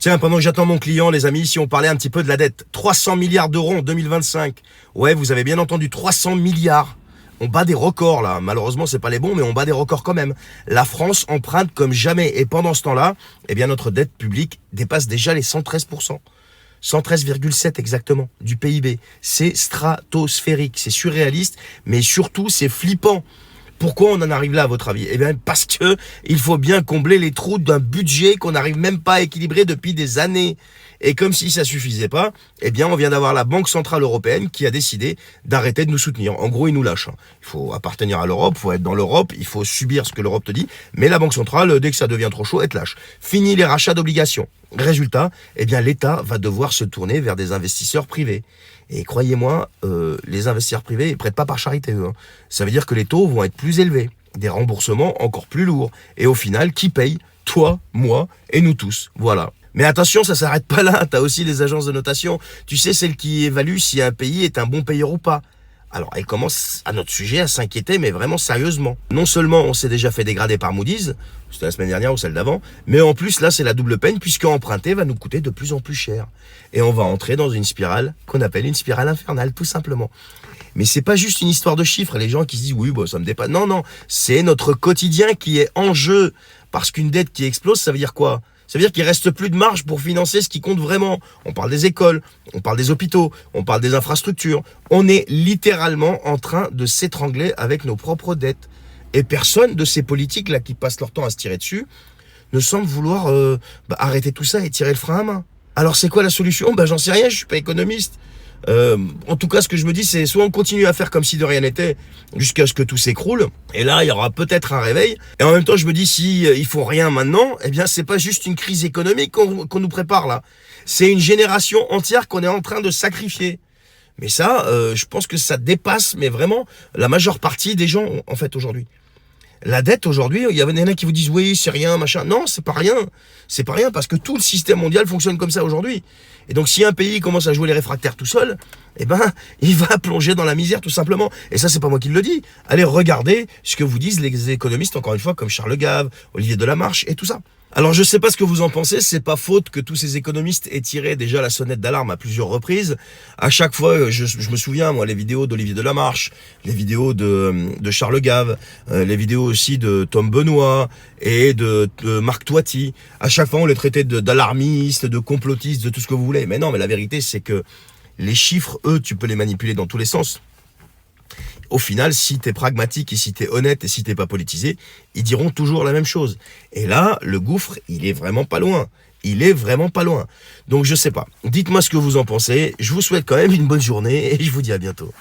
Tiens, pendant que j'attends mon client, les amis, si on parlait un petit peu de la dette. 300 milliards d'euros en 2025. Ouais, vous avez bien entendu, 300 milliards. On bat des records là. Malheureusement, c'est pas les bons, mais on bat des records quand même. La France emprunte comme jamais. Et pendant ce temps-là, eh bien, notre dette publique dépasse déjà les 113%. 113,7 exactement du PIB. C'est stratosphérique, c'est surréaliste, mais surtout c'est flippant. Pourquoi on en arrive là à votre avis? Eh bien parce que il faut bien combler les trous d'un budget qu'on n'arrive même pas à équilibrer depuis des années. Et comme si ça suffisait pas, eh bien on vient d'avoir la Banque Centrale Européenne qui a décidé d'arrêter de nous soutenir. En gros, ils nous lâchent. Il faut appartenir à l'Europe, il faut être dans l'Europe, il faut subir ce que l'Europe te dit. Mais la Banque Centrale, dès que ça devient trop chaud, elle te lâche. Fini les rachats d'obligations. Résultat, eh bien l'État va devoir se tourner vers des investisseurs privés. Et croyez-moi, les investisseurs privés, ils prêtent pas par charité, eux. Ça veut dire que les taux vont être plus élevés, des remboursements encore plus lourds. Et au final, qui paye? Toi, moi et nous tous. Voilà. Mais attention, ça s'arrête pas là. T'as aussi les agences de notation. Tu sais, celles qui évaluent si un pays est un bon payeur ou pas. Alors, elles commencent à notre sujet à s'inquiéter, mais vraiment sérieusement. Non seulement on s'est déjà fait dégrader par Moody's, c'était la semaine dernière ou celle d'avant, mais en plus, là, c'est la double peine, puisque emprunter va nous coûter de plus en plus cher. Et on va entrer dans une spirale qu'on appelle une spirale infernale, tout simplement. Mais c'est pas juste une histoire de chiffres. Les gens qui se disent, oui, bah, ça me dépasse. Non, non, c'est notre quotidien qui est en jeu. Parce qu'une dette qui explose, ça veut dire quoi? Ça veut dire qu'il reste plus de marge pour financer ce qui compte vraiment. On parle des écoles, on parle des hôpitaux, on parle des infrastructures. On est littéralement en train de s'étrangler avec nos propres dettes. Et personne de ces politiques-là qui passent leur temps à se tirer dessus ne semble vouloir arrêter tout ça et tirer le frein à main. Alors c'est quoi la solution? J'en sais rien, je suis pas économiste. En tout cas, ce que je me dis, c'est soit on continue à faire comme si de rien n'était jusqu'à ce que tout s'écroule, et là, il y aura peut-être un réveil. Et en même temps, je me dis, si ils font rien maintenant, eh bien, c'est pas juste une crise économique qu'on nous prépare là. C'est une génération entière qu'on est en train de sacrifier. Mais ça, je pense que ça dépasse, mais vraiment, la majeure partie des gens, en fait, aujourd'hui. La dette aujourd'hui, il y en a qui vous disent oui, c'est rien, machin. Non, c'est pas rien. C'est pas rien parce que tout le système mondial fonctionne comme ça aujourd'hui. Et donc, si un pays commence à jouer les réfractaires tout seul, eh ben, il va plonger dans la misère tout simplement. Et ça, c'est pas moi qui le dis. Allez regarder ce que vous disent les économistes, encore une fois, comme Charles Gave, Olivier Delamarche et tout ça. Alors, je sais pas ce que vous en pensez. C'est pas faute que tous ces économistes aient tiré déjà la sonnette d'alarme à plusieurs reprises. À chaque fois, je me souviens, moi, les vidéos d'Olivier Delamarche, les vidéos de Charles Gave, les vidéos aussi de Tom Benoît et de Marc Toiti. À chaque fois, on les traitait d'alarmistes, de complotistes, de tout ce que vous voulez. Mais non, mais la vérité, c'est que les chiffres, eux, tu peux les manipuler dans tous les sens. Au final, si t'es pragmatique et si t'es honnête et si t'es pas politisé, ils diront toujours la même chose. Et là, le gouffre, il est vraiment pas loin. Il est vraiment pas loin. Donc je sais pas. Dites-moi ce que vous en pensez. Je vous souhaite quand même une bonne journée et je vous dis à bientôt.